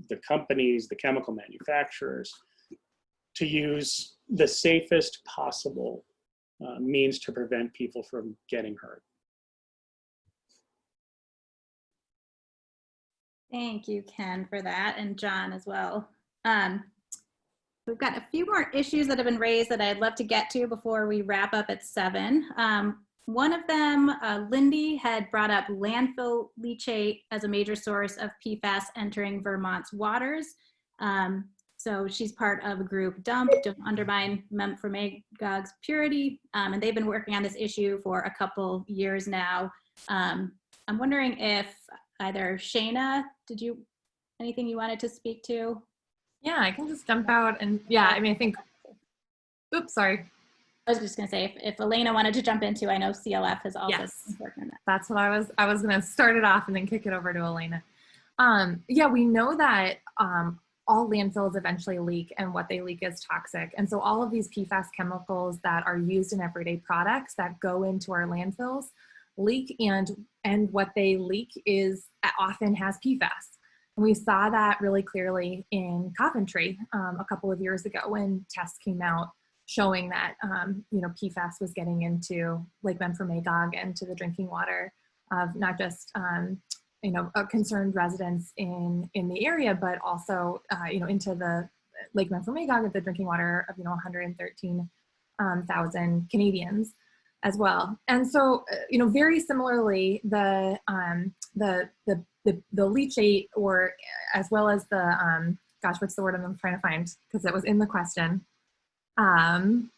the companies, the chemical manufacturers, to use the safest possible means to prevent people from getting hurt. Thank you, Ken, for that, and Jon as well. We've got a few more issues that have been raised that I'd love to get to before we wrap up at 7. One of them, Lindy had brought up landfill leachate as a major source of PFAS entering Vermont's waters. So she's part of a group, Dump, Don't Undermine Memphremagog's Purity, and they've been working on this issue for a couple years now. I'm wondering if either Shaina, anything you wanted to speak to? Yeah, I can just jump out and, yeah, I mean, I think, oops, sorry. I was just gonna say, if Elena wanted to jump into, I know CLF has also been working on that. That's what I was gonna start it off and then kick it over to Elena. Yeah, we know that all landfills eventually leak, and what they leak is toxic. And so all of these PFAS chemicals that are used in everyday products that go into our landfills leak, and what they leak is often has PFAS. And we saw that really clearly in Coventry a couple of years ago when tests came out showing that, PFAS was getting into Lake Memphremagog and to the drinking water of not just, concerned residents in the area, but also, into the Lake Memphremagog of the drinking water of, 113,000 Canadians as well. And so, very similarly, the leachate, or as well as the, what's the word I'm trying to find? Because it was in the question. The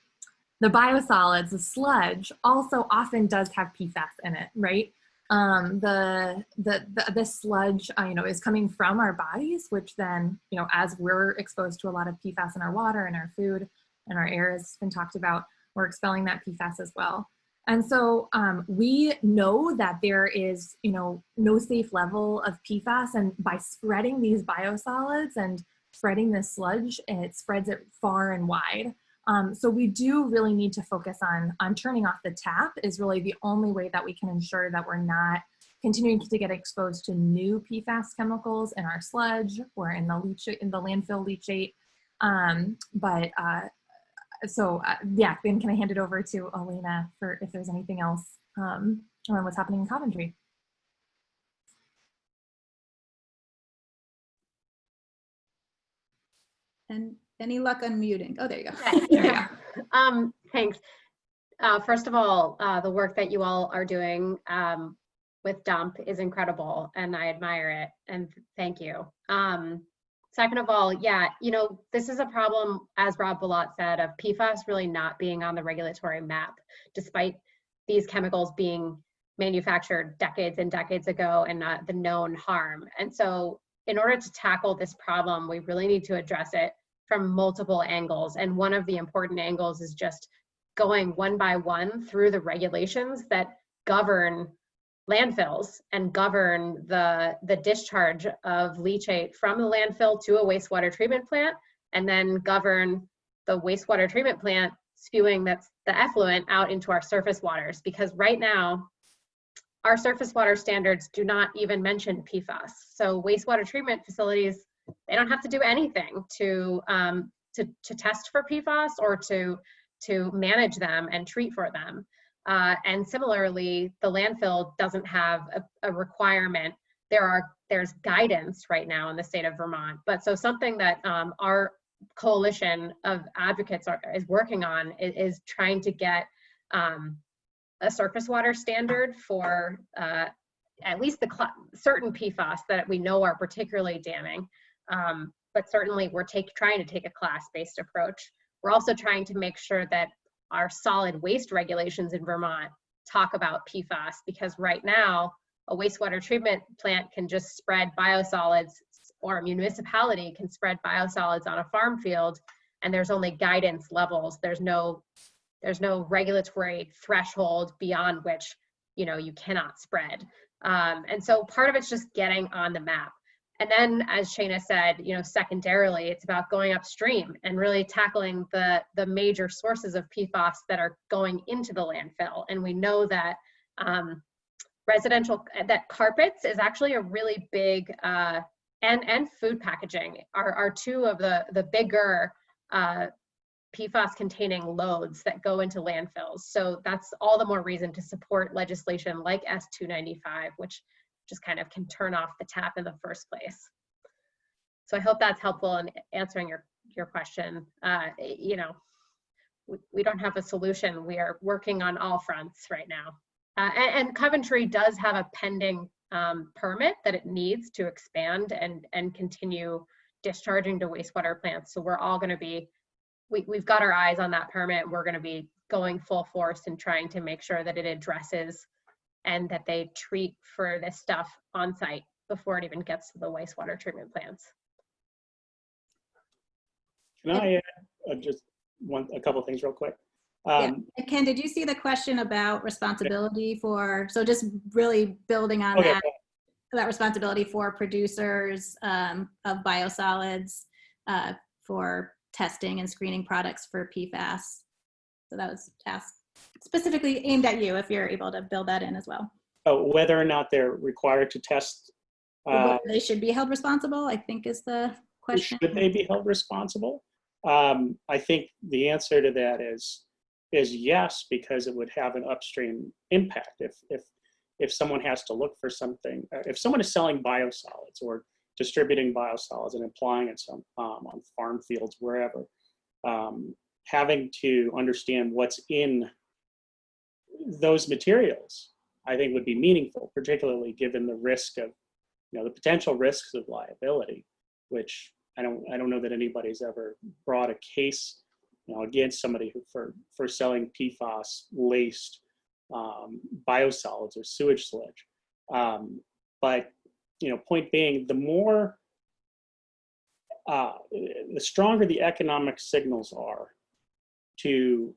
biosolids, the sludge, also often does have PFAS in it, right? The sludge, is coming from our bodies, which then, as we're exposed to a lot of PFAS in our water and our food and our air has been talked about, we're expelling that PFAS as well. And so we know that there is, no safe level of PFAS, and by spreading these biosolids and spreading this sludge, it spreads it far and wide. So we do really need to focus on turning off the tap is really the only way that we can ensure that we're not continuing to get exposed to new PFAS chemicals in our sludge or in the landfill leachate. Then can I hand it over to Elena for if there's anything else on what's happening in Coventry? And any luck unmuting? Oh, there you go. Yeah. Thanks. First of all, the work that you all are doing with DUMP is incredible, and I admire it, and thank you. Second of all, this is a problem, as Rob Bilott said, of PFAS really not being on the regulatory map, despite these chemicals being manufactured decades and decades ago and not the known harm. And so in order to tackle this problem, we really need to address it from multiple angles. And one of the important angles is just going one by one through the regulations that govern landfills and govern the discharge of leachate from the landfill to a wastewater treatment plant, and then govern the wastewater treatment plant spewing the effluent out into our surface waters. Because right now, our surface water standards do not even mention PFAS. So wastewater treatment facilities, they don't have to do anything to test for PFAS or to manage them and treat for them. And similarly, the landfill doesn't have a requirement. There's guidance right now in the state of Vermont, but so something that our coalition of advocates is working on is trying to get a surface water standard for at least the certain PFAS that we know are particularly damning. But certainly we're trying to take a class-based approach. We're also trying to make sure that our solid waste regulations in Vermont talk about PFAS, because right now a wastewater treatment plant can just spread biosolids, or a municipality can spread biosolids on a farm field, and there's only guidance levels. There's no regulatory threshold beyond which you cannot spread. And so part of it's just getting on the map. And then, as Shaina said, secondarily, it's about going upstream and really tackling the major sources of PFAS that are going into the landfill. And we know that that carpets is actually a really big, and food packaging are two of the bigger PFAS containing loads that go into landfills. So that's all the more reason to support legislation like S295, which just kind of can turn off the tap in the first place. So I hope that's helpful in answering your question. We don't have a solution. We are working on all fronts right now. And Coventry does have a pending permit that it needs to expand and continue discharging to wastewater plants. So we're all going to be, we've got our eyes on that permit. We're going to be going full force and trying to make sure that it addresses and that they treat for this stuff on site before it even gets to the wastewater treatment plants. Can I add just a couple of things real quick? Ken, did you see the question about responsibility for, so just really building on that responsibility for producers of biosolids for testing and screening products for PFAS? So that was asked specifically aimed at you, if you're able to build that in as well. Whether or not they're required to test They should be held responsible, I think is the question. Should they be held responsible? I think the answer to that is yes, because it would have an upstream impact. If someone has to look for something, if someone is selling biosolids or distributing biosolids and applying it on farm fields, wherever, having to understand what's in those materials, I think would be meaningful, particularly given the risk of, the potential risks of liability, which I don't know that anybody's ever brought a case, against somebody who for selling PFAS laced biosolids or sewage sludge. But point being, the stronger the economic signals are to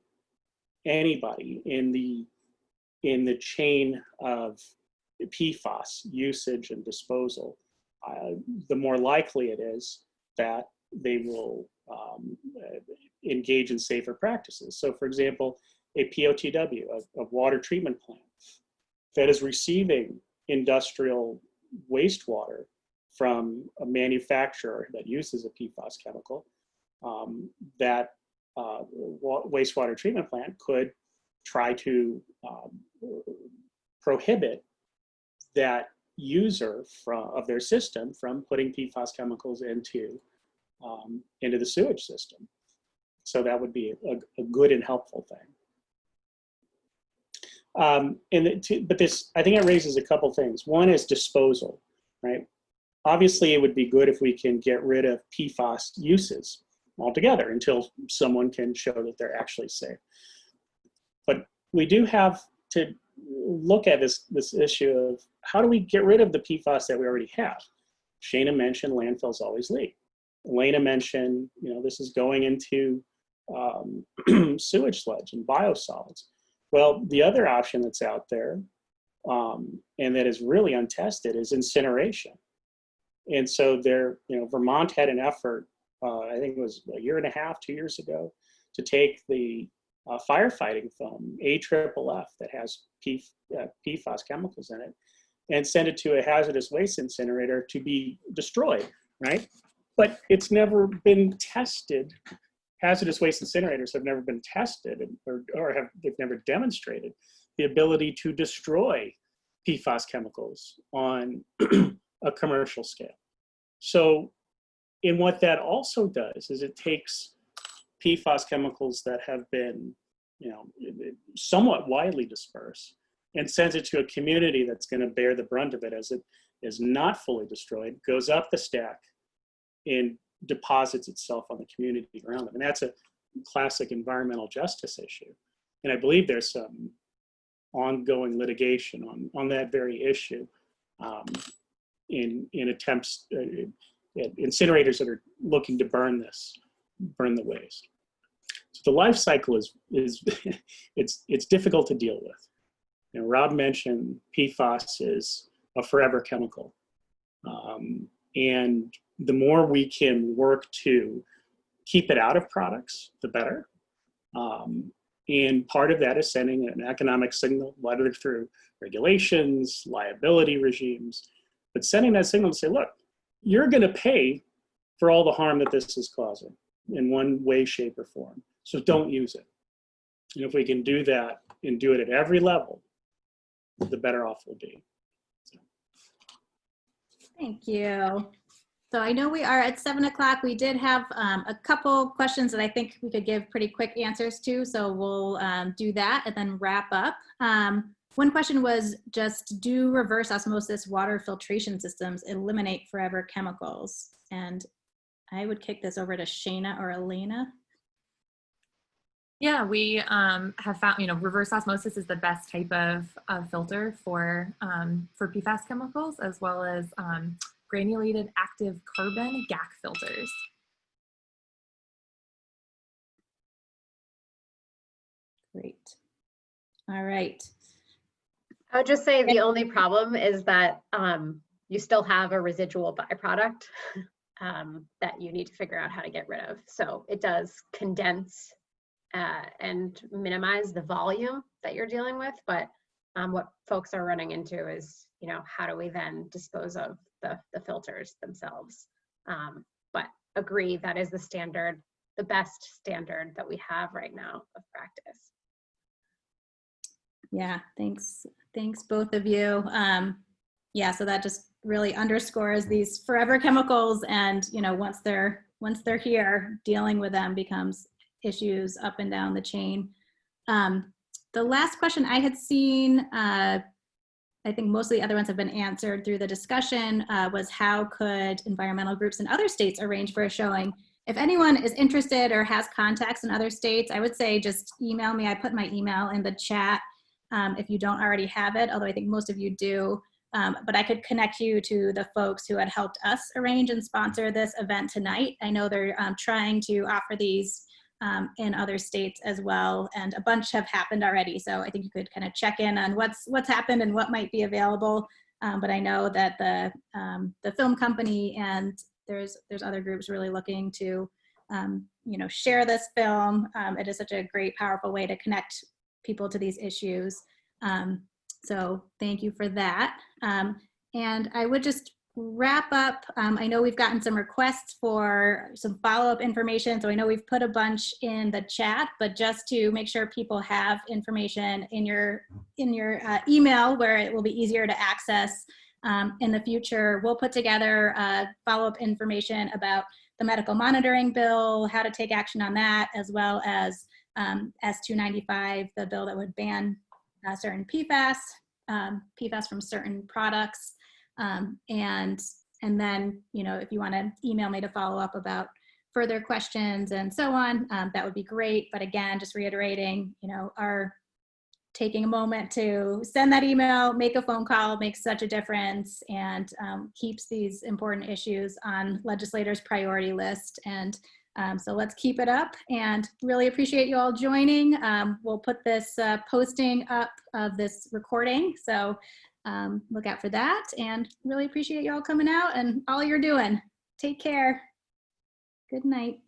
anybody in the chain of PFAS usage and disposal, the more likely it is that they will engage in safer practices. So, for example, a POTW, a water treatment plant that is receiving industrial wastewater from a manufacturer that uses a PFAS chemical, that wastewater treatment plant could try to prohibit that user of their system from putting PFAS chemicals into the sewage system. So that would be a good and helpful thing. But this, I think it raises a couple things. One is disposal, right? Obviously, it would be good if we can get rid of PFAS uses altogether until someone can show that they're actually safe. But we do have to look at this issue of how do we get rid of the PFAS that we already have? Shaina mentioned landfills always leak. Elena mentioned, this is going into sewage sludge and biosolids. Well, the other option that's out there, and that is really untested, is incineration. And so Vermont had an effort, I think it was a year and a half, 2 years ago, to take the firefighting foam, AFFF, that has PFAS chemicals in it, and send it to a hazardous waste incinerator to be destroyed, right? But it's never been tested. Hazardous waste incinerators have never been tested, they've never demonstrated the ability to destroy PFAS chemicals on a commercial scale. So, and what that also does is it takes PFAS chemicals that have been, somewhat widely dispersed and sends it to a community that's going to bear the brunt of it as it is not fully destroyed, goes up the stack, and deposits itself on the community around them. And that's a classic environmental justice issue. And I believe there's some ongoing litigation on that very issue in attempts, incinerators that are looking to burn the waste. So the life cycle is it's difficult to deal with. Rob mentioned PFAS is a forever chemical. And the more we can work to keep it out of products, the better. And part of that is sending an economic signal, whether through regulations, liability regimes, but sending that signal to say, look, you're going to pay for all the harm that this is causing in one way, shape, or form. So don't use it. And if we can do that and do it at every level, the better off we'll be. So. Thank you. So I know we are at 7 o'clock. We did have a couple questions that I think we could give pretty quick answers to. So we'll do that and then wrap up. One question was just, do reverse osmosis water filtration systems eliminate forever chemicals? And I would kick this over to Shaina or Elena. Yeah, we have found, reverse osmosis is the best type of filter for PFAS chemicals, as well as granulated active carbon GAC filters. Great. All right. I would just say the only problem is that you still have a residual byproduct that you need to figure out how to get rid of. So it does condense and minimize the volume that you're dealing with, but what folks are running into is, you know, how do we then dispose of the filters themselves? But agree that is the standard, the best standard that we have right now of practice. Yeah, thanks both of you. Yeah, so that just really underscores these forever chemicals, and you know, once they're here, dealing with them becomes issues up and down the chain. The last question I had seen, I think most of the other ones have been answered through the discussion, was how could environmental groups in other states arrange for a showing? If anyone is interested or has contacts in other states, I would say just email me. I put my email in the chat if you don't already have it, although I think most of you do. But I could connect you to the folks who had helped us arrange and sponsor this event tonight. I know they're trying to offer these in other states as well, and a bunch have happened already. So I think you could kind of check in on what's happened and what might be available. But I know that the film company and there's other groups really looking to you know, share this film. It is such a great, powerful way to connect people to these issues. So thank you for that. And I would just wrap up. I know we've gotten some requests for some follow-up information. So I know we've put a bunch in the chat, but just to make sure people have information in your email where it will be easier to access in the future, we'll put together follow-up information about the medical monitoring bill, how to take action on that, as well as S295, the bill that would ban certain PFAS from certain products. And then, you know, if you want to email me to follow up about further questions and so on, that would be great. But again, just reiterating, you know, our taking a moment to send that email, make a phone call makes such a difference, and keeps these important issues on legislators' priority list. And so let's keep it up, and really appreciate you all joining. We'll put this posting up of this recording, so look out for that, and really appreciate you all coming out and all you're doing. Take care. Good night.